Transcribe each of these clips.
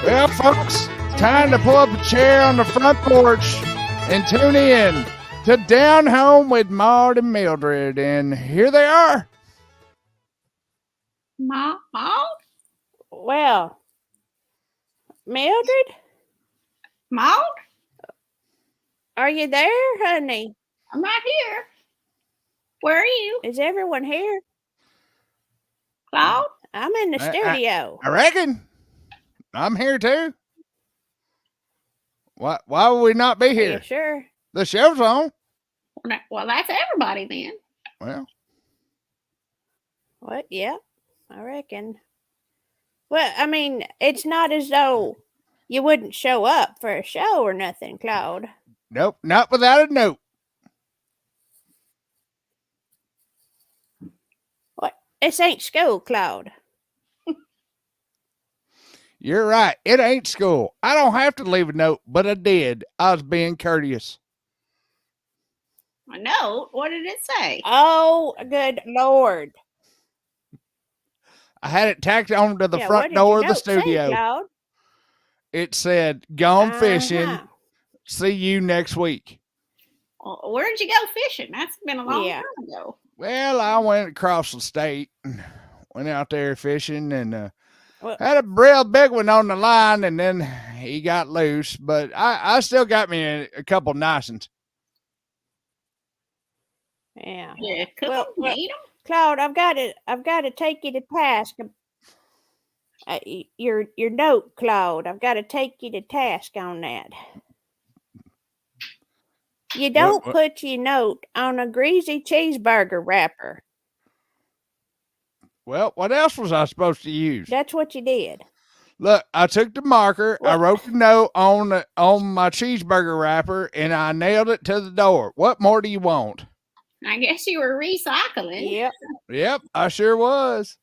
Well, folks, time to pull up a chair on the front porch and tune in to Down Home with Maud and Mildred. And here they are. Maud? Well, Mildred, Maud? are you there, honey? I'm right here. Where are you? Is everyone here? Claude? I'm in the studio. I reckon. I'm here too. Why would we not be Are here? you sure? The show's on. Well, that's everybody then. Well, What? Yeah, I reckon. Well, I mean, it's not as though you wouldn't show up for a show or nothing, Claude. nope, not without a note. What? This ain't school, Claude. You're right. It ain't school. I don't have to leave a note, but I did. I was being courteous. A note? What did it say? Oh, good Lord. I had it tacked on to the Yeah, what front did door your of the note say, studio. Claude? It said, "Gone fishing. Uh-huh. See you next week." Well, where'd you go fishing? That's been a long Yeah. time ago. Well, I went across the state, and went out there fishing, and Well- had a real big one on the line, and then he got loose. But I still got me a couple nice ones. Yeah. Yeah, cook Well, 'em, well- eat 'em. Claude, I've got to take you to task. Your note, Claude. I've got to take you to task on that. You don't what? put your note on a greasy cheeseburger wrapper. Well, what else was I supposed to use? That's what you did. Look, I took the marker, I What? wrote the note on my cheeseburger wrapper, and I nailed it to the door. What more do you want? I guess you were recycling. Yep. Yep, I sure was.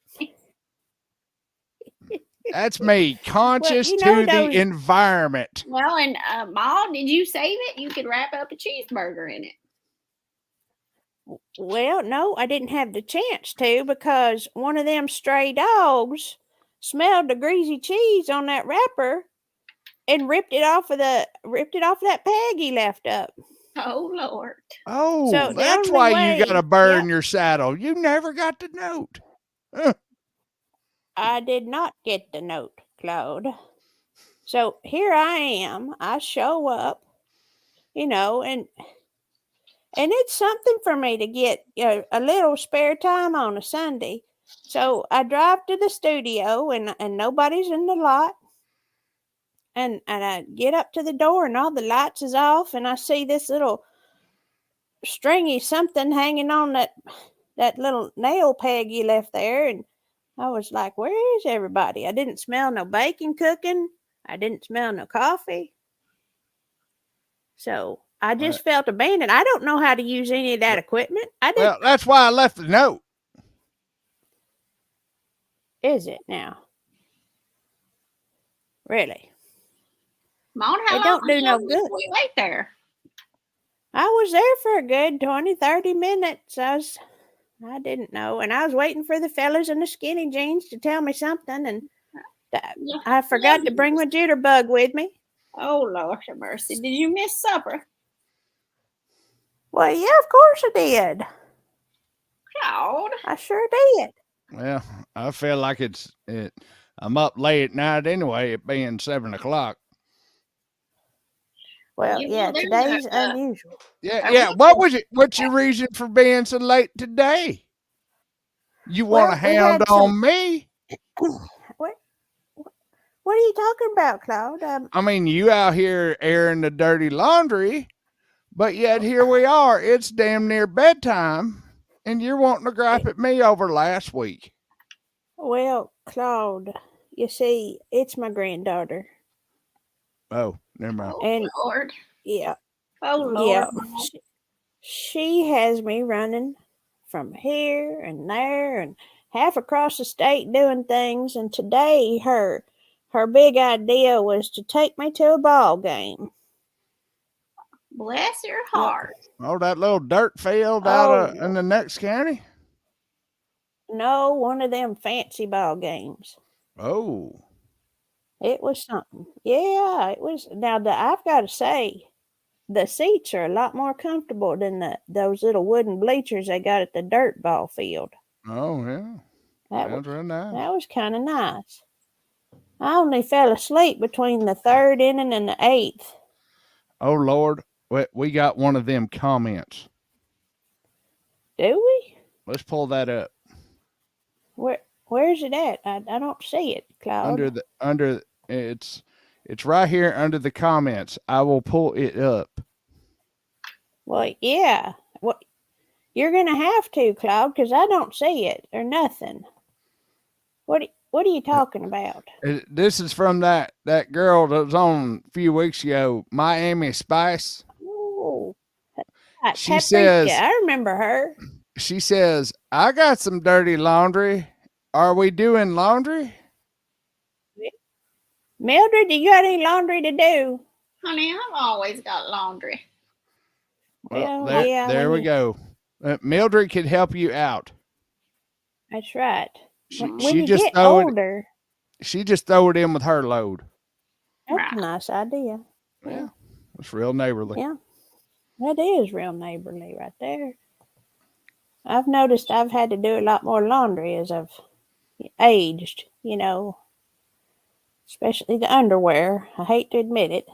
That's me, conscious you know to those- the environment. Well, and Maud, did you save it? You could wrap up a cheeseburger in it. Well, no, I didn't have the chance to because one of them stray dogs smelled the greasy cheese on that wrapper and ripped it off of that peg he left up. Oh, Lord. Oh, So the that's only why way- you got a bird in yep. your saddle. You never got the note. I did not get the note, Claude. So here I am. I show up, and it's something for me to get a little spare time on a Sunday. So I drive to the studio and nobody's in the lot. And I get up to the door and all the lights is off and I see this little stringy something hanging on that little nail peg you left there. And I was like, where is everybody? I didn't smell no bacon cooking. I didn't smell no coffee. So I just felt abandoned. I don't know how to use any of that equipment. I didn't. Well, that's why I left the note. Is it now? Really? Maud, how It long don't do no did good. we wait there? I was there for a good 20, 30 minutes. I didn't know. And I was waiting for the fellas in the skinny jeans to tell me something. And Yeah. I forgot to bring my jitterbug with me. Oh, Lord have mercy. Did you miss supper? Well, yeah, of course I did. Claude. I sure did. Well, I feel like I'm up late at night anyway, it being 7 o'clock. Well, You know, yeah, there's today's a- unusual. Yeah. What's your reason for being so late today? You want to Well, we hound had on me? What are you talking about, Claude? I mean, you out here airing the dirty laundry, but yet here we are. It's damn near bedtime, and you're wanting to gripe at me over last week. Well, Claude, you see, it's my granddaughter. Oh, never mind. Oh, And- Lord. Yeah. Oh, Lord. Yeah. She has me running from here and there and half across the state doing things. And today her big idea was to take me to a ball game. Bless your heart. Oh, that little dirt field out in the next county? No, one of them fancy ball games. Oh. It was something. Yeah, it was. Now, I've got to say, the seats are a lot more comfortable than those little wooden bleachers they got at the dirt ball field. Oh yeah, That was sounds real nice. that was kind of nice. I only fell asleep between the third inning and the eighth. Oh Lord, we got one of them comments. Do we? Let's pull that up Where's it at? I don't see it, Claude. under it's right here under the comments. I will pull it up. Well, yeah. What you're gonna have to, Claude, because I don't see it or nothing. What are you talking about? This is from that girl that was on a few weeks ago, Miami Spice. Oh, She Paprika. says, I remember her. I got some dirty laundry. Are we doing laundry? Mildred, do you got any laundry to do? Honey, I've always got laundry. Well, Well, yeah, there we go. Mildred could help you out. That's right. When She you just get throw it. older, She just throw it in with her load. that's Right. a nice idea. Yeah, it's real neighborly. Yeah, that is real neighborly right there. I've noticed I've had to do a lot more laundry as I've aged, especially the underwear. I hate to admit it.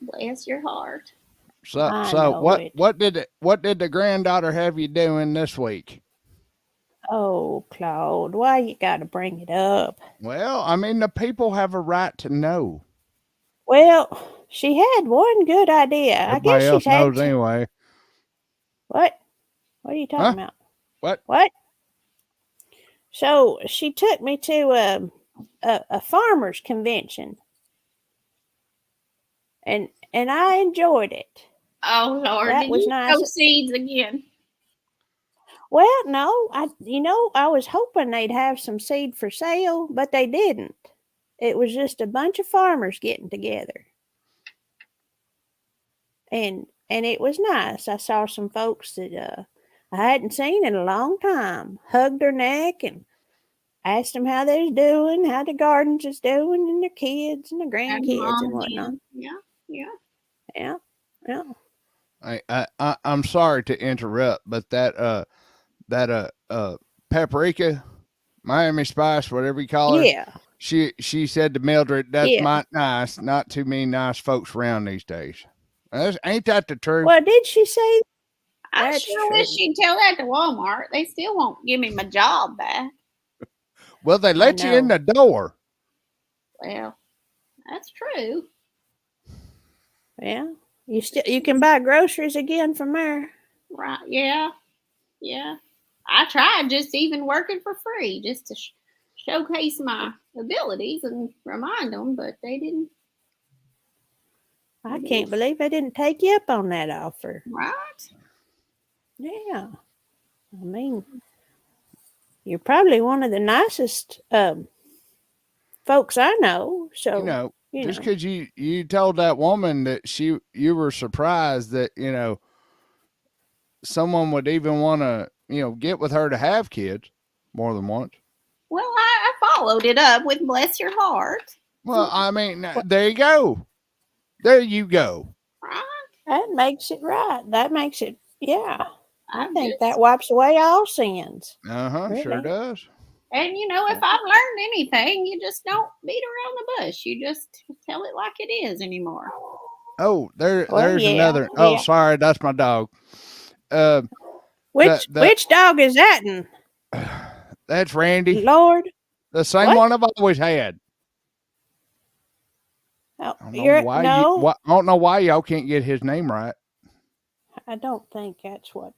Bless your heart. So I know it. what did the granddaughter have you doing this week? Oh, Claude, why you gotta bring it up? Well, I mean the people have a right to know. Well, she had one good idea. I Everybody guess else she's had knows anyway. What? What are you talking Huh? about? What? What? So she took me to a farmers convention, and I enjoyed it. Oh Lord, That did was you nice. sow seeds again? Well, no, I was hoping they'd have some seed for sale, but they didn't. It was just a bunch of farmers getting together, and it was nice. I saw some folks that I hadn't seen in a long time. Hugged their neck and asked them how they're doing, how the gardens is doing, and their kids and their And grandkids and mom whatnot. again. Yeah, yeah. Yeah, yeah. I'm sorry to interrupt, but that paprika, Miami Spice, whatever you call her, Yeah, she said to Mildred, "That's yeah. might nice. Not too many nice folks around these days." Ain't that the truth? Well, did she say I that's sure wish true? she'd tell that to Walmart. They still won't give me my job back. Well, they let you in know. the door. Well, that's true. Yeah, you can buy groceries again from there. Right. Yeah. Yeah. I tried just even working for free just to showcase my abilities and remind them, but they didn't. I can't believe they didn't take you up on that offer. Right. Yeah, I mean, you're probably one of the nicest folks I know. So Just because you told that woman that you were surprised that someone would even want to get with her to have kids more than once. Well, I followed it up with "Bless your heart." Well, I mean, there you go. There you go. Right. that makes it right. That makes it. Yeah, I I'm think just, that wipes away all sins. Sure Really. does. and if I've learned anything, you just don't beat around the bush. You just tell it like it is anymore. Oh, there's yeah, another. yeah. Oh, sorry, that's my dog. Which dog is that? That's Randy, Lord, the same what? one I've always had. Oh, I don't know why y'all can't get his name right. I don't think that's what.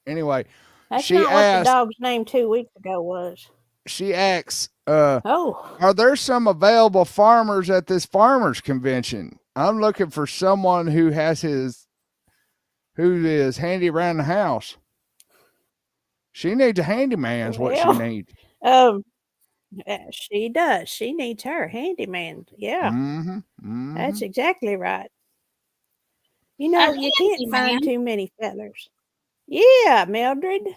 Anyway, That's she not what the asked. dog's name 2 weeks ago was. She asks, Oh, "Are there some available farmers at this farmers convention? I'm looking for someone who is handy around the house. She needs a handyman. Is what she well, needs." she does. She needs her handyman. Yeah, that's exactly right. A You can't handyman. find too many fellers. Yeah, Mildred. A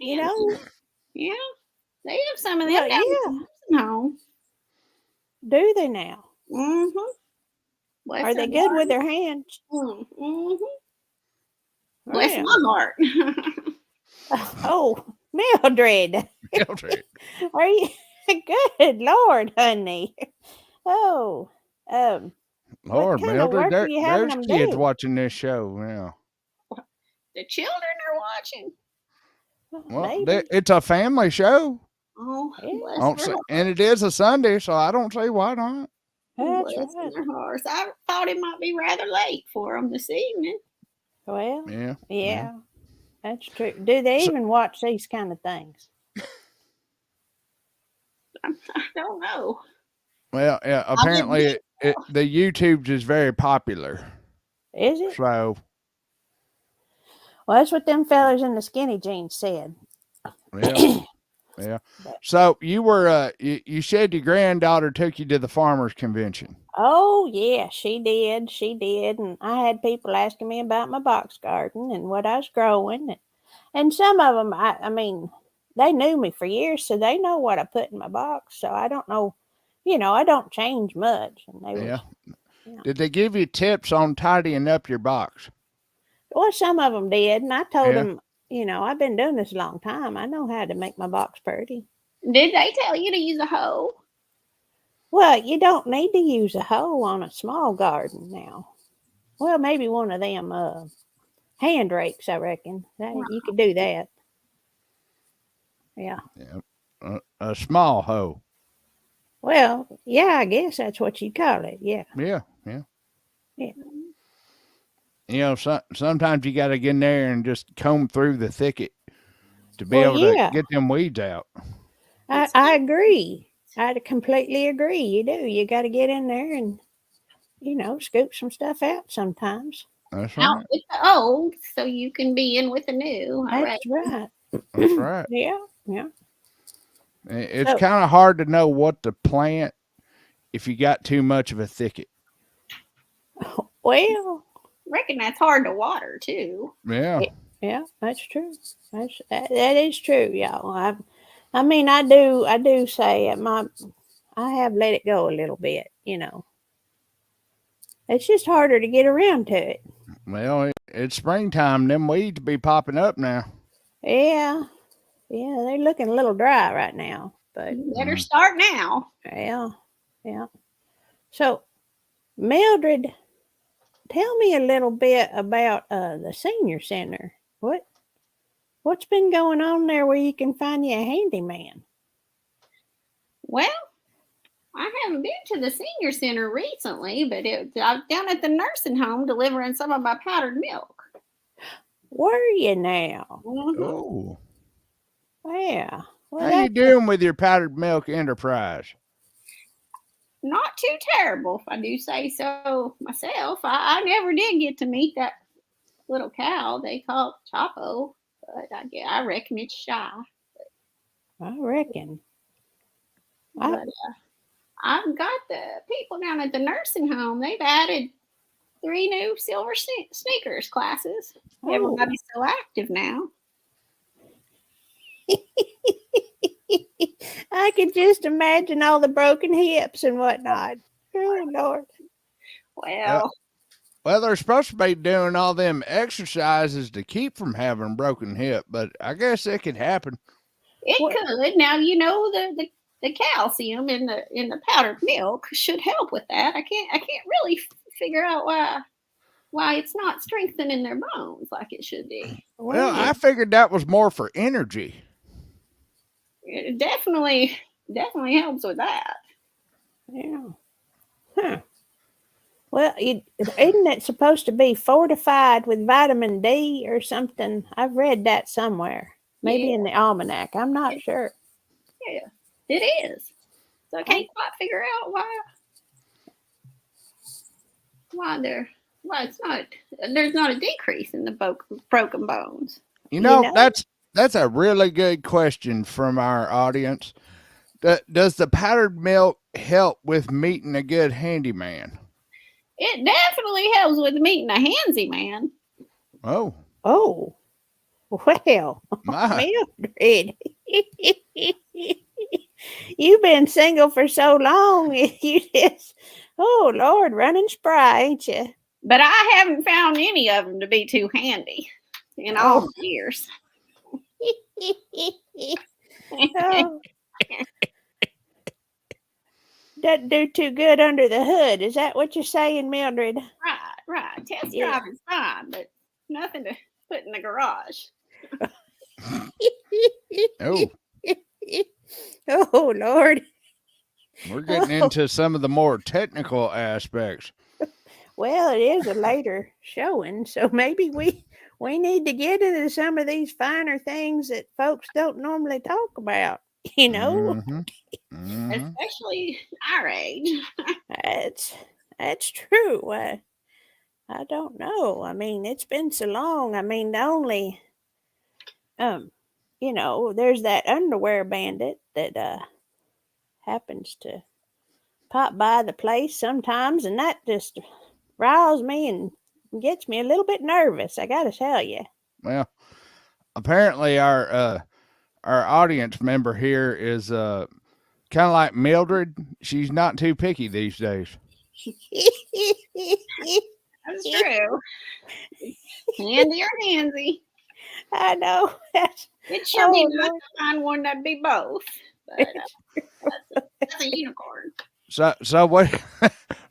handyman. Yeah. They have some of them Well, down at yeah. the nursing home. Do they now? Mm-hmm. Are they good with their hands? Mm-hmm. Bless Well. my heart. Oh, Mildred. Mildred. Are you good Lord, honey? Oh, what Lord, kind of Mildred, work are you having there's them kids do? watching this show now. The children are watching. Well, Maybe. it's a family show. Oh, Yeah, bless their heart. And it is a Sunday, so I don't see why not. that's Bless right. their hearts. I thought it might be rather late for them this evening. Well, Yeah. yeah, that's true. Do they So, even watch these kind of things? I don't know. well, yeah, I would apparently think the YouTube's is very popular. Is it? So, Well, that's what them fellas in the skinny jeans said. yeah. Yeah. So you were you said your granddaughter took you to the farmers convention. Oh yeah, she did. She did, and I had people asking me about my box garden and what I was growing, and some of them, I mean, they knew me for years, so they know what I put in my box. So I don't know, I don't change much. And they Yeah. was, Did they give you tips on tidying up your box? well, some of them did, and I told Yeah. them, I've been doing this a long time. I know how to make my box pretty. Did they tell you to use a hoe? Well, you don't need to use a hoe on a small garden now. Well, maybe one of them hand rakes, I reckon. You could do that. Yeah. Yeah. A small hoe. Well, yeah, I guess that's what you call it. Yeah. Yeah. Yeah. Yeah. Sometimes you got to get in there and just comb through the thicket to be Well, able to yeah, get them weeds out. I agree. I completely agree. You do. You got to get in there and, scoop some stuff out sometimes. That's Out right. with the old so you can be in with the new. I That's right. That's right. Yeah. Yeah. It's So, kind of hard to know what to plant if you got too much of a thicket. well, reckon that's hard to water too. Yeah. yeah, that's true. That is true, y'all. I mean, I do say I have let it go a little bit. It's just harder to get around to it. Well, it's springtime. Them weeds be popping up now. Yeah, yeah, they're looking a little dry right now, but You better start now. yeah, yeah. So, Mildred, tell me a little bit about the senior center. What's been going on there where you can find you a handyman? Well, I haven't been to the senior center recently, but I was down at the nursing home delivering some of my powdered milk. Were you now? Mm-hmm. Oh. Yeah. Well, How you doing with your powdered milk enterprise? Not too terrible, if I do say so myself. I never did get to meet that little cow they call Chapo, but I reckon it's shy. I reckon. But I've got the people down at the nursing home. They've added 3 new silver sneakers classes. Oh. Everybody's so active now. I could just imagine all the broken hips and whatnot. Oh, Lord. Well, they're supposed to be doing all them exercises to keep from having a broken hip, but I guess it could happen. it could. Now the calcium in the powdered milk should help with that. I can't really figure out why it's not strengthening their bones like it should be. Well, I figured that was more for energy. It definitely helps with that. Yeah. Huh. Well, isn't it supposed to be fortified with vitamin D or something? I've read that somewhere. Maybe in the almanac. I'm not sure. Yeah, it is. So I can't quite figure out why there's not a decrease in the broken bones. That's a really good question from our audience. Does the powdered milk help with meeting a good handyman? It definitely helps with meeting a handsy man. Oh. Well, My. Mildred. You've been single for so long, you just, oh Lord, running spry, ain't you? But I haven't found any of them to be too handy in all Oh. the years. Oh, doesn't do too good under the hood. Is that what you're saying, Mildred? Right. Test Yeah. driving's fine, but nothing to put in the garage. Oh, Oh Lord. we're getting into some of the more technical aspects. Well, it is a later showing, so maybe we need to get into some of these finer things that folks don't normally talk about. You know, Mm-hmm. Mm-hmm. Especially our age. that's true. I don't know. I mean, it's been so long. I mean, the only there's that underwear bandit that happens to pop by the place sometimes, and that just riles me and gets me a little bit nervous. I gotta tell you. Well, apparently our audience member here is kind of like Mildred. She's not too picky these days. That's true. Handy or handsy. I know. It'd sure be Oh, nice Lord. to find one that'd be both. But that's a unicorn. So what?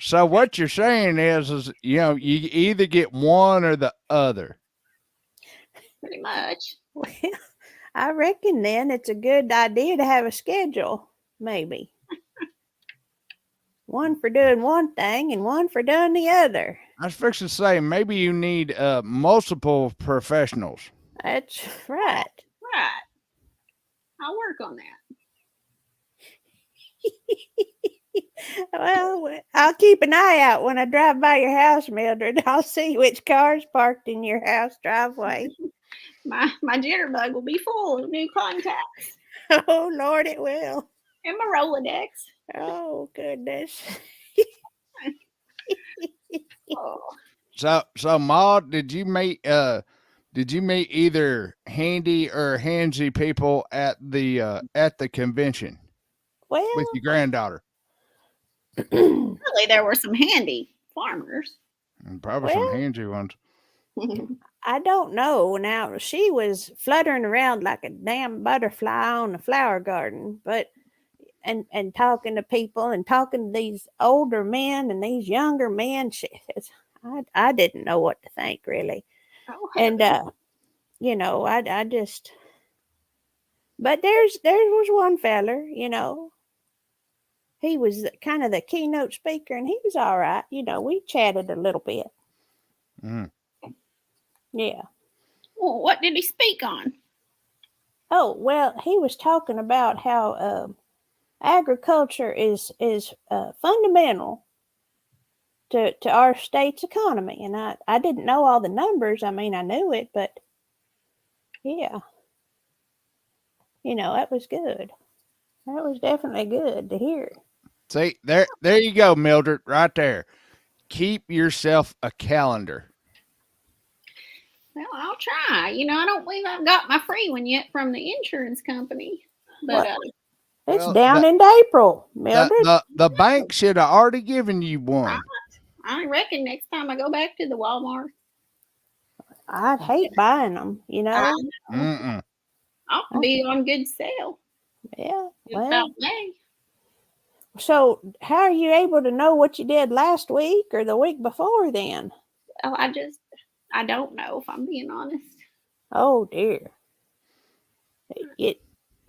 So what you're saying is you either get one or the other. Pretty much. Well, I reckon then it's a good idea to have a schedule, maybe. One for doing one thing and one for doing the other. I was fixing to say maybe you need multiple professionals. That's right. Right. I'll work on that. Well, I'll keep an eye out when I drive by your house, Mildred. I'll see which car's parked in your house driveway. My jitterbug will be full of new contacts. Oh, Lord, it will. And my Rolodex. Oh, goodness. Oh. So Maud, did you meet either handy or handsy people at the convention Well, with your granddaughter? Really, there were some handy farmers. And probably some well, handsy ones. I don't know. Now, she was fluttering around like a damn butterfly on a flower garden, but and talking to people and talking to these older men and these younger men. I didn't know what to think really, Oh, and I just. But there was one feller, he was kind of the keynote speaker, and he was all right. We chatted a little bit. Mm. Yeah. well, what did he speak on? Oh well, he was talking about how agriculture is fundamental to our state's economy, and I didn't know all the numbers. I mean, I knew it, but yeah, that was good. That was definitely good to hear. See, there you go, Mildred, right there. Keep yourself a calendar. Well, I'll try. I don't believe I've got my free one yet from the insurance company. But It's Well, down into April, Mildred. the bank should have already given you one. I reckon next time I go back to the Walmart, I'd hate buying them, Mm-mm. ought to be on good sale. Yeah. It's Well, about May. so how are you able to know what you did last week or the week before then? Oh, I don't know if I'm being honest. Oh dear.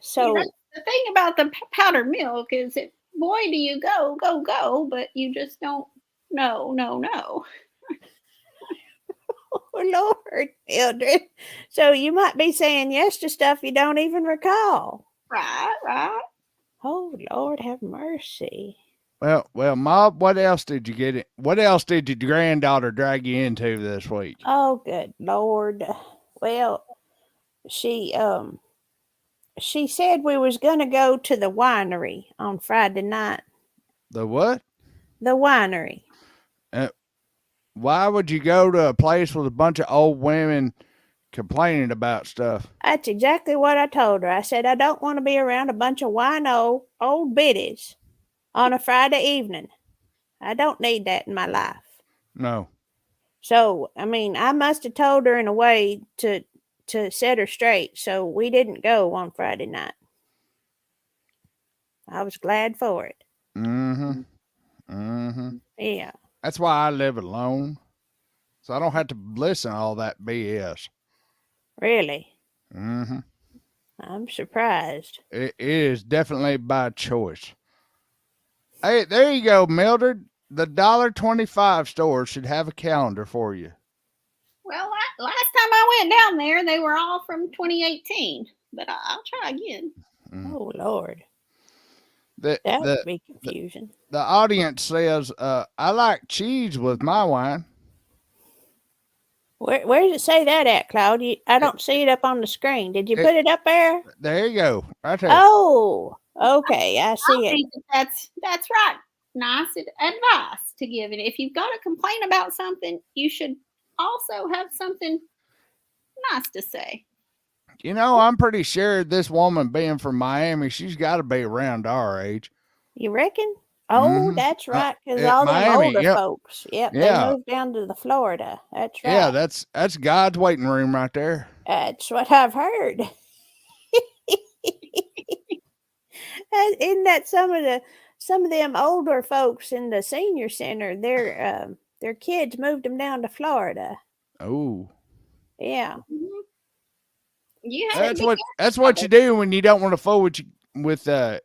So The thing about the powdered milk is that boy do you go, but you just don't no. oh Lord, Mildred. So you might be saying yes to stuff you don't even recall. Right. Oh Lord, have mercy. Well, Mob, what else did you get it? What else did your granddaughter drag you into this week? Oh good Lord. Well, she said we was gonna go to the winery on Friday night. The what? The winery. Why would you go to a place with a bunch of old women complaining about stuff. That's exactly what I told her. I said, I don't want to be around a bunch of wino old biddies on a Friday evening. I don't need that in my life. No. So, I mean, I must have told her in a way to set her straight. So we didn't go on Friday night. I was glad for it. Mm-hmm. Mm-hmm. Yeah. That's why I live alone. So I don't have to listen to all that BS. Really? Mm-hmm. I'm surprised. It is definitely by choice. Hey, there you go, Mildred. The $1.25 store should have a calendar for you. Well, last time I went down there, they were all from 2018. But I'll try again. Oh, Lord. The That the would be confusing. the audience says, I like cheese with my wine. Where does it say that at, Claude? I don't see it up on the screen. Did you put it up there? There you go, right there. Oh, okay. I see I it. think that's right. Nice advice to give. And if you've got to complain about something, you should also have something nice to say. You know, I'm pretty sure this woman being from Miami, she's got to be around our age. You reckon? Oh, Mhm. that's right. Because all them Miami, older yep. folks, yep, they Yeah. moved down to the Florida. That's right. Yeah, that's God's waiting room right there. That's what I've heard. Isn't that some of them older folks in the senior center? Their kids moved them down to Florida. Oh, Yeah. Mhm. You have that's what you do when you don't want to fool with the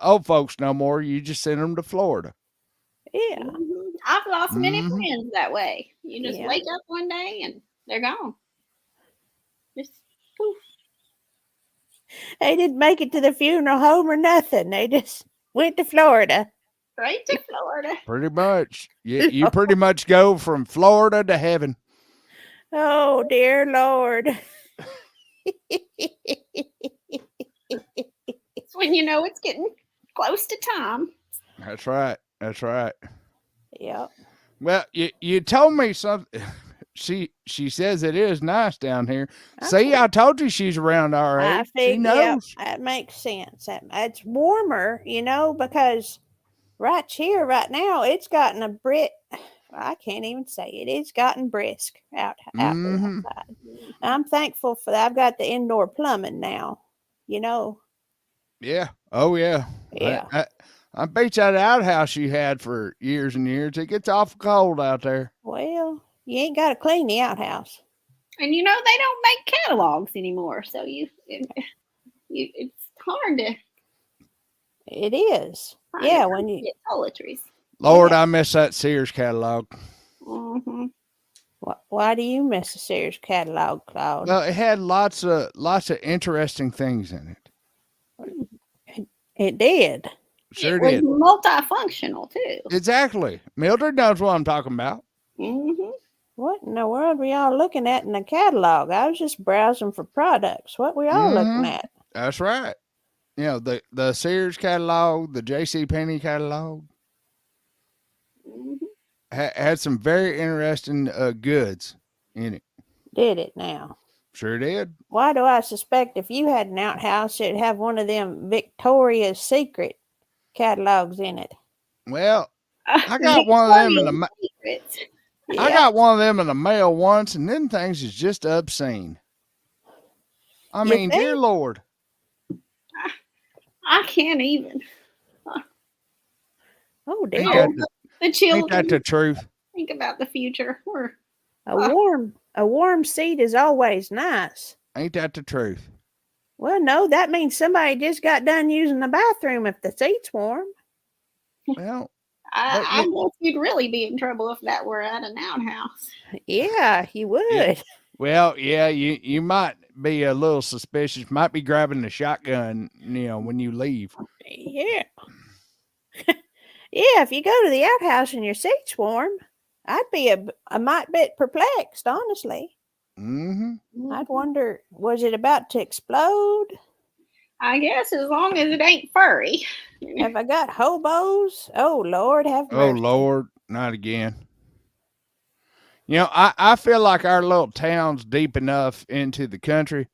old folks no more. You just send them to Florida. Yeah. Mhm. I've lost many Mhm. friends that way. You just Yeah. wake up one day and they're gone. Just poof. They didn't make it to the funeral home or nothing. They just went to Florida. Straight to Florida. Pretty much. You pretty much go from Florida to heaven. Oh, dear Lord. It's when you know it's getting close to time. That's right. That's right. Yep. Well, you told me something. She says it is nice down here. See, I told you she's around our I age. She think, knows. yep, that makes sense. It's warmer, because right here, right now, it's gotten a I can't even say it. It's gotten brisk out there Mhm. outside. I'm thankful for that. I've got the indoor plumbing now. Yeah. Oh yeah. Yeah. I bet you that outhouse you had for years and years. It gets awful cold out there. Well, you ain't got to clean the outhouse. And they don't make catalogs anymore, so it's hard to. It is. find Yeah, time when to you get toiletries. Lord, I miss that Sears catalog. Mm-hmm. why do you miss the Sears catalog, Claude? Well, it had lots of interesting things in it. It did. Sure It was did. multifunctional too. Exactly. Mildred knows what I'm talking about. Mm-hmm. What in the world were y'all looking at in the catalog? I was just browsing for products. What were y'all looking at? That's right. You know, the Sears catalog, the J.C. Penney catalog Mm-hmm. had some very interesting goods in it. Did it now? Sure did. Why do I suspect if you had an outhouse, it'd have one of them Victoria's Secret catalogs in it? Well, I got one of them in the Secrets. I got one of them in the mail once, and them things is just obscene. I You mean, dear think? Lord. I can't even. Oh Ain't dear! that The ain't children that the truth? think about the future. A warm seat is always nice. Ain't that the truth? Well, no, that means somebody just got done using the bathroom if the seat's warm. Well, I guess you'd really be in trouble if that were at an outhouse. Yeah, you would. yeah, you might be a little suspicious. Might be grabbing the shotgun, when you leave. Yeah. Yeah, if you go to the outhouse and your seat's warm, I'd be a mite bit perplexed, honestly. Mm-hmm. I'd wonder, was it about to explode? I guess as long as it ain't furry. Have I got hobos? Oh, Lord, have mercy. Oh, Lord, not again. I feel like our little town's deep enough into the country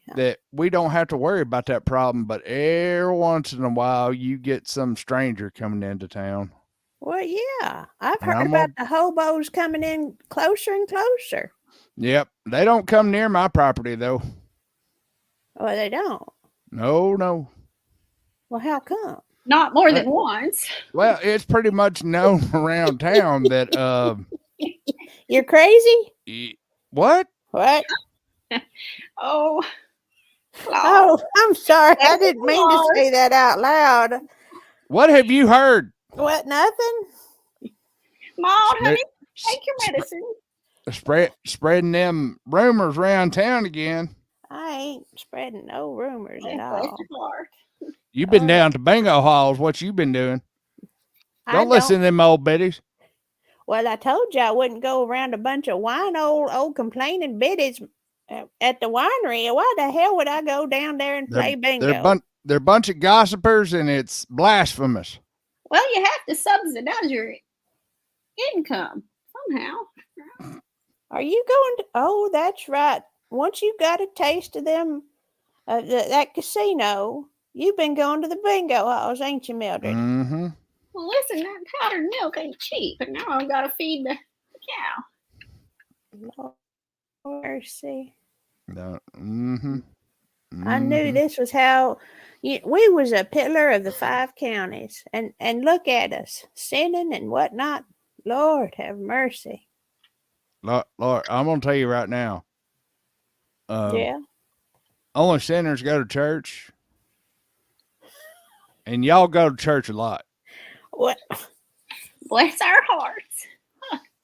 Yeah. that we don't have to worry about that problem. But every once in a while, you get some stranger coming into town. Well, yeah. I've And heard I'm about gonna, the hobos coming in closer and closer. yep, they don't come near my property though. Well, they don't. No, no. Well, how come? Not more Well, than once. well, it's pretty much known around town that You're crazy? what? What? Oh, Claude. Oh, I'm sorry. I That's didn't mean to Claude. say that out loud. What have you heard? What, nothing? Maud, Spread, honey, take your medicine. spreading them rumors around town again. I ain't spreading no rumors at Oh, bless all. your heart. You've been Oh, down to bingo halls. What you been doing? I Don't listen don't. to them old biddies. Well, I told you I wouldn't go around a bunch of old complaining biddies at the winery. Why the hell would I go down there and They're play they're bingo? they're a bunch of gossipers, and it's blasphemous. Well, you have to subsidize your income somehow. Are you going to? Oh, that's right. Once you got a taste of them, that casino, you've been going to the bingo halls, ain't you, Mildred? Mm-hmm. Well, listen, that powdered milk ain't cheap, and now I've got to feed the cow. Lord mercy. Mm-hmm. I knew Mm-hmm. this was how we was a pillar of the 5 counties, and look at us sinning and whatnot. Lord have mercy. Lord, I'm gonna tell you right now. Yeah. Only sinners go to church, and y'all go to church a lot. What? Bless our hearts.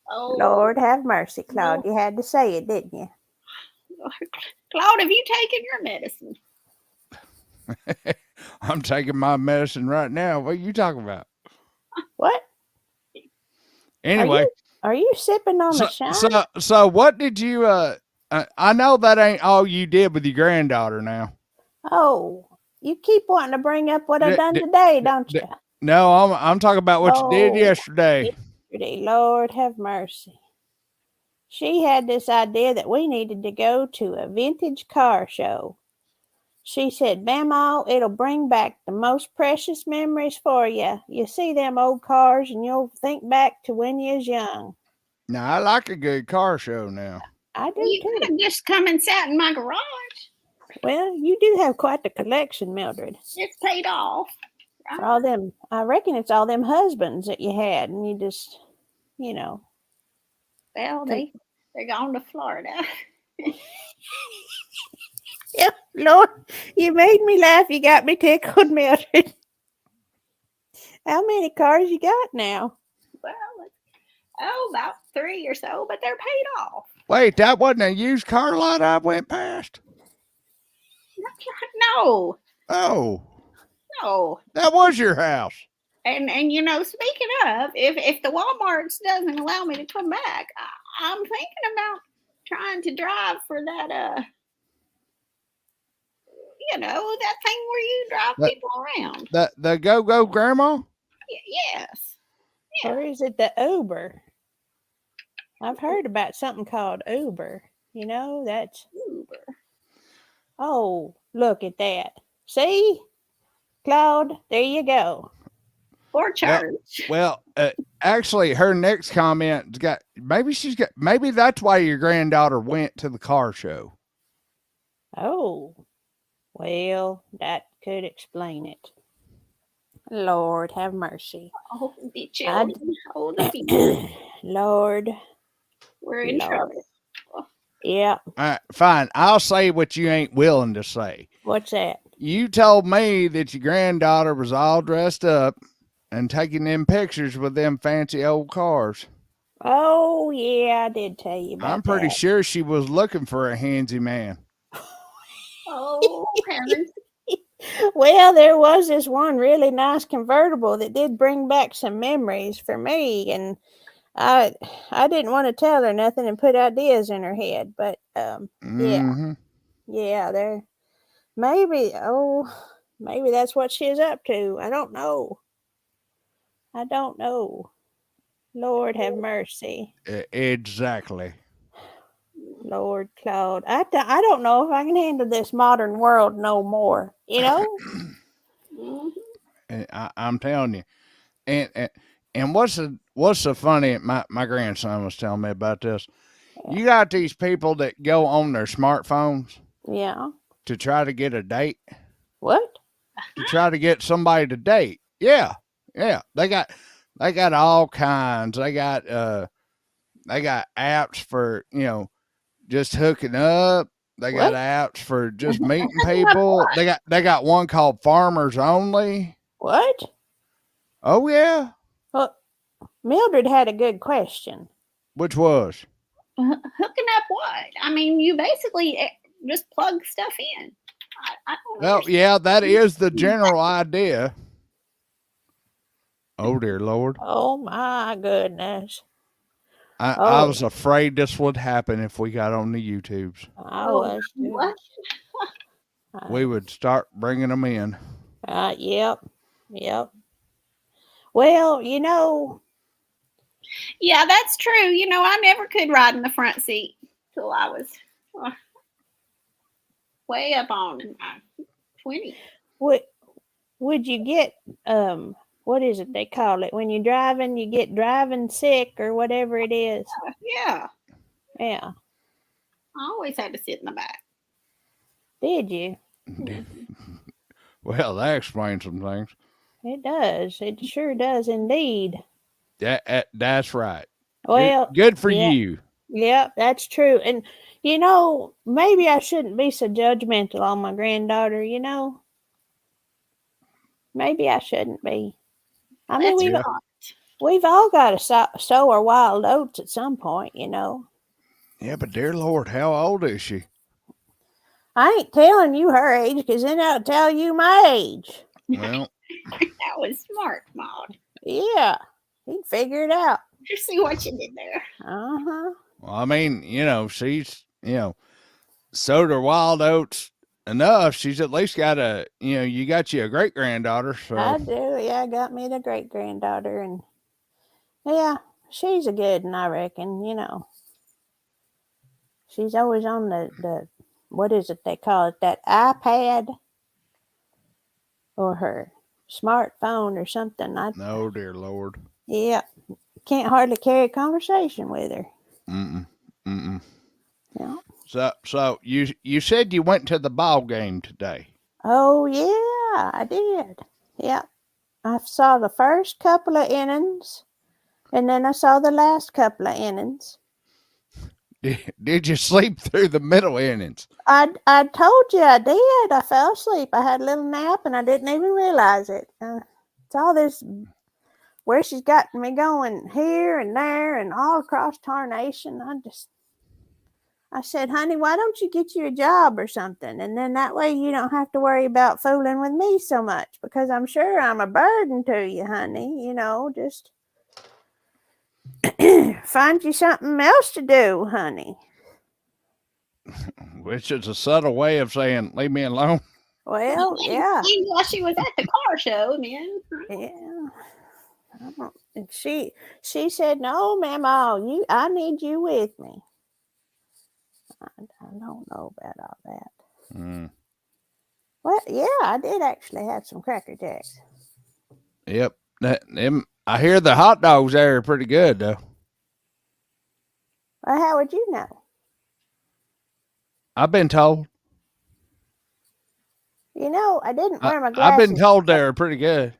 Oh, Lord have mercy, Claude. You had to say it, didn't you? Claude, have you taken your medicine? I'm taking my medicine right now. What are you talking about? What? Anyway, Are you sipping on the shine? so what did you? I know that ain't all you did with your granddaughter. Now, Oh, you keep wanting to bring up what I D- done d- today, d- don't d- you? no, I'm talking about what you did Oh, yesterday. yesterday, Lord have mercy. She had this idea that we needed to go to a vintage car show. She said, Mamaw, it'll bring back the most precious memories for you. You see them old cars and you'll think back to when you was young. Now I like a good car show. Now, I do Well, you too. could have just come and sat in my garage. Well, you do have quite the collection, Mildred. It's paid off. For all them, I reckon it's all them husbands that you had, and you just, you know. Well, they're gone to Florida. Yeah, Lord, you made me laugh. You got me tickled, Mildred. How many cars you got now? Well, about 3 or so, but they're paid off. wait, that wasn't a used car lot I went past. No, Oh, no. that was your house. And speaking of, if the Walmart's doesn't allow me to come back, I'm thinking about trying to drive for that that thing where you drive That- people around. The go grandma. Yes. Yeah. Or is it the Uber? I've heard about something called Uber. You know, that's. Uber. Oh, look at that. See? Claude, there you go. Or church. Well, actually, her next comment's got maybe that's why your granddaughter went to the car show. Oh, well, that could explain it. Lord have mercy. Oh, the children. Oh, the people. Lord. We're in Lord. trouble. Yeah. All right, fine. I'll say what you ain't willing to say. What's that? You told me that your granddaughter was all dressed up and taking them pictures with them fancy old cars. Oh, yeah, I did tell you about I'm pretty that. sure she was looking for a handsy man. Oh, heavens. Well, there was this one really nice convertible that did bring back some memories for me, and I didn't want to tell her nothing and put ideas in her head, but Mm-hmm. yeah, there maybe that's what she's up to. I don't know. Lord have mercy. Exactly. Lord Claude. I don't know if I can handle this modern world no more. You know? Mhm. I'm telling you. And what's so funny? My grandson was telling me about this. You got these people that go on their smartphones Yeah. to try to get a date, What? to try to get somebody to date. Yeah, yeah. They got all kinds. They got apps for just hooking up. They got What? apps for just meeting Hooking up people. what? They got one called Farmers Only. What? Oh yeah, Well, Mildred had a good question. which was Hooking up what? I mean, you basically just plug stuff in. I don't well, understand. yeah, that is the general idea. Oh dear Lord, Oh my goodness. I Oh, was afraid this would happen if we got on the YouTubes. I Oh, was too. what? We would start bringing them in. Yep. Yep. Well, you know, Yeah, that's true. I never could ride in the front seat till I was uh, way up on in my 20s. would would you get what is it they call it when you're driving? You get driving sick or whatever it is. Yeah, Yeah. I always had to sit in the back. Did you? Well, that explains some things. It does. It sure does indeed. That's right. Well, Good for yeah. you. Yep, that's true. And maybe I shouldn't be so judgmental on my granddaughter, Maybe I shouldn't be. I mean, Let's we've Yeah. not. we've all got to sow our wild oats at some point, Yeah, but dear Lord, how old is she? I ain't telling you her age, because then I'll tell you my age. Well, That was smart, Maud. Yeah, he'd figure it out. You see what you did there. Uh-huh. I mean, she's sowed her wild oats enough. She's at least got you got you a great granddaughter. So I do. Yeah, I got me the great granddaughter, and yeah, she's a good one, I reckon. She's always on the what is it they call it, that iPad or her smartphone or something. no, dear Lord. Yeah, can't hardly carry a conversation with her. Mm-mm. Mm-mm. Yeah. So you said you went to the ball game today. Oh yeah, I did. Yeah, I saw the first couple of innings, and then I saw the last couple of innings. Did you sleep through the middle innings? I told you I did. I fell asleep. I had a little nap, and I didn't even realize it. It's all this where she's gotten me going here and there and all across tarnation. I said, honey, why don't you get you a job or something? And then that way you don't have to worry about fooling with me so much, because I'm sure I'm a burden to you, honey. Just find you something else to do, honey. Which is a subtle way of saying leave me alone. Well, yeah. While she was at the car show, then. Yeah. And she said, no, Mama, I need you with me. I don't know about all that. Mm. Well, yeah, I did actually have some Cracker Jacks. Yep. I hear the hot dogs there are pretty good though. Well, how would you know? I've been told. I didn't wear my I've glasses. been told they're pretty good.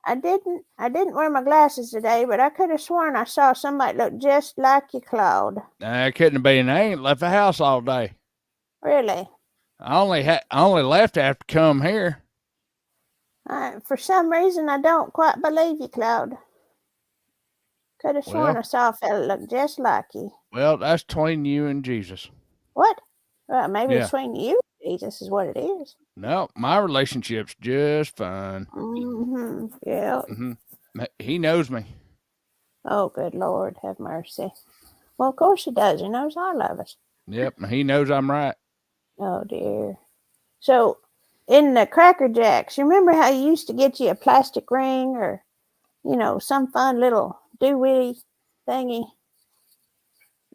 I didn't wear my glasses today, but I could have sworn I saw somebody look just like you, Claude. I couldn't have been. I ain't left the house all day. Really? I only left after come here. For some reason, I don't quite believe you, Claude. Could have sworn Well, I saw a fella look just like you. well, that's between you and Jesus. What? Well, maybe Yeah. between you and Jesus is what it is. No, my relationship's just fine. Mm-hmm. Yeah. He knows me. Oh, good Lord, have mercy. Well, of course he does. He knows all of us. Yep, he knows I'm right. Oh, dear. So, in the Cracker Jacks, you remember how you used to get you a plastic ring or, some fun little doo-witty thingy.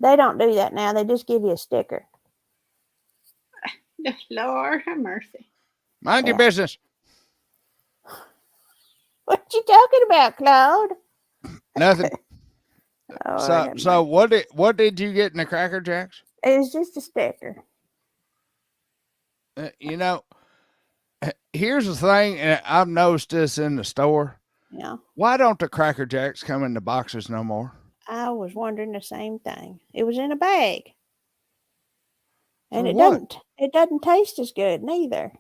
They don't do that now. They just give you a sticker. Lord have mercy. Mind your Yeah. business. What you talking about, Claude? Nothing. Lord So have so mercy. what did you get in the Cracker Jacks? It was just a sticker. You know, here's the thing, and I've noticed this in the store. Yeah. Why don't the Cracker Jacks come in the boxes no more? I was wondering the same thing. It was in a bag. And For what? it doesn't taste as good neither.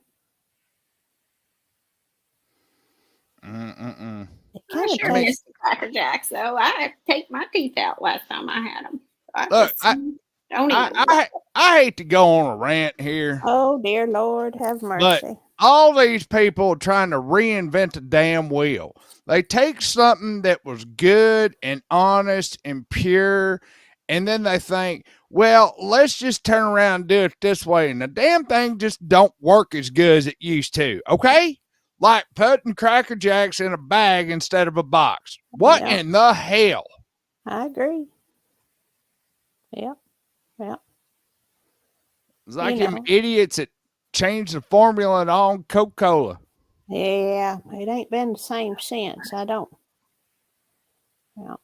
Mm-mm. It I kind of sure I mean, tastes. missed the Cracker Jacks, though. I had to take my teeth out last time I had them. I look, just don't I, even. I, I hate to go on a rant here, Oh dear Lord, have but mercy. all these people are trying to reinvent the damn wheel. They take something that was good and honest and pure, and then they think, well, let's just turn around and do it this way. And the damn thing just don't work as good as it used to, okay? Like putting Cracker Jacks in a bag instead of a box. What Yeah, in the hell? I agree. Yep, yep. It's You like them know, idiots that changed the formula on Coca-Cola. yeah, it ain't been the same since. I don't. Yeah.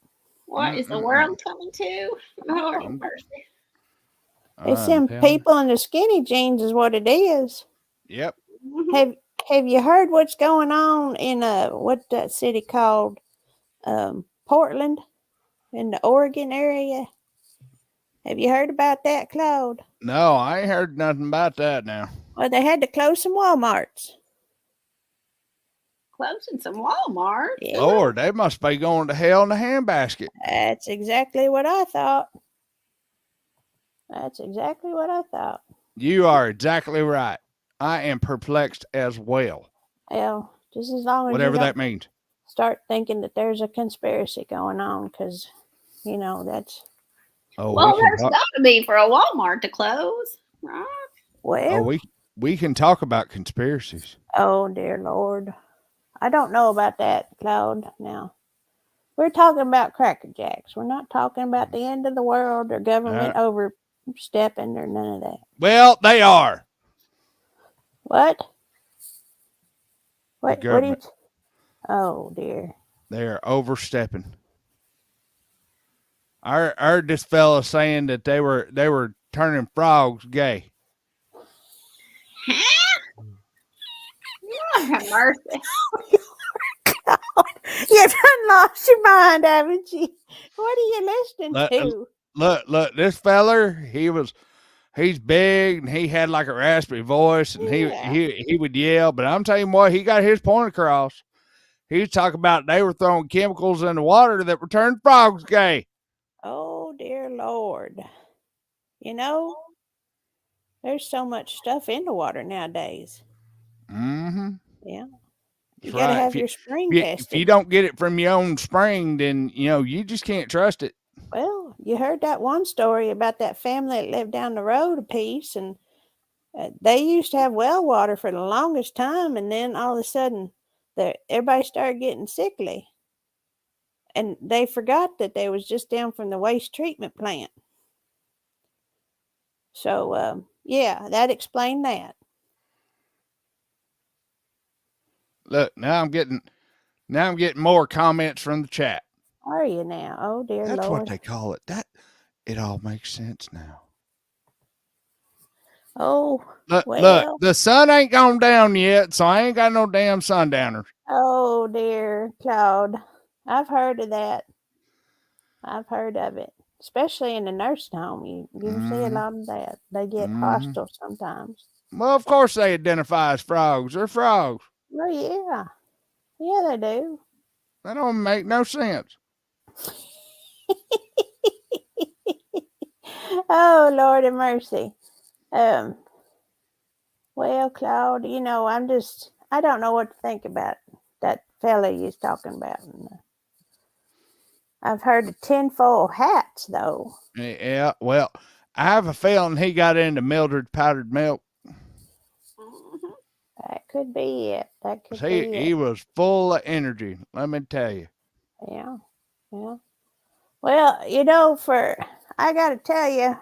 What is the Mm-mm-mm. world coming to? Lord have I'm, mercy. It's I'm them telling you. people in the skinny jeans is what it is. Yep. Mm-hmm. Have Have you heard what's going on in what that city called? Portland in the Oregon area. Have you heard about that, Claude? No, I ain't heard nothing about that now. Well, they had to close some Walmarts. Closing some Walmarts. Yeah, Lord, they must be going to hell in a handbasket. that's exactly what I thought. That's exactly what I thought. You are exactly right. I am perplexed as well. Well, just as long as you Whatever that don't means. start thinking that there's a conspiracy going on, because, that's, Oh, we Well, can there's talk. got to be for a Walmart to close, right? Oh, well, we can talk about conspiracies. oh dear Lord. I don't know about that, Claude. Now, we're talking about Cracker Jacks. We're not talking about the end of the world or Uh, government overstepping or none of that. well, they are What? the What do you? government. Oh dear. They are overstepping. I heard this fella saying that they were turning frogs gay. Lord have mercy. You done lost your mind, haven't you? What are you listening Look, to? look, this feller, he's big and he had like a raspy voice and Yeah. he would yell, but I'm telling you what, he got his point across. He was talking about they were throwing chemicals in the water that were turning frogs gay. Oh dear Lord. You know, there's so much stuff in the water nowadays. Mm-hmm. Yeah. You That's got to right. have your spring If you tested. don't get it from your own spring, then you just can't trust it. Well, you heard that one story about that family that lived down the road a piece, and they used to have well water for the longest time, and then all of a sudden, everybody started getting sickly, and they forgot that they was just down from the waste treatment plant. So, yeah, that explained that. Look, now I'm getting more comments from the chat. Are you now? Oh dear That's what Lord. they call it. That it all makes sense now. Oh Look, well. the sun ain't gone down yet, so I ain't got no damn sundowners. Oh dear Claude. I've heard of that. I've heard of it, especially in the nursing home. You see a Mm-hmm. lot of that. They get Mm-hmm. hostile sometimes. Well, of course they identify as frogs. They're frogs. Oh yeah, yeah they do. That don't make no sense. Oh Lord have mercy. Um. Well, Claude, I don't know what to think about that fella you was talking about. I've heard of tinfoil hats though. Yeah, well, I have a feeling he got into Mildred powdered milk. Mhm. That could be it. That could He be it. he was full of energy. Let me tell you. Yeah, yeah. Well, I got to tell you,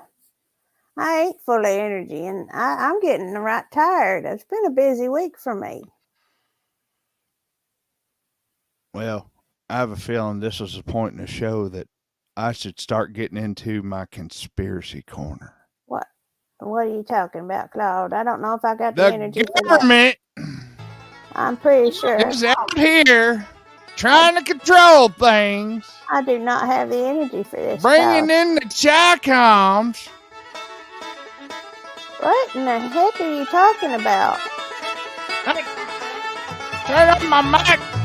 I ain't full of energy, and I'm getting right tired. It's been a busy week for me. Well, I have a feeling this is the point in the show that I should start getting into my conspiracy corner. What? What are you talking about, Claude? I don't know if I got the The energy for that. government I'm pretty sure is out here trying to control things, I do not have the energy for this. bringing Claude. in the Chi-Coms. What in the heck are you talking about? Hey, turn up my mic.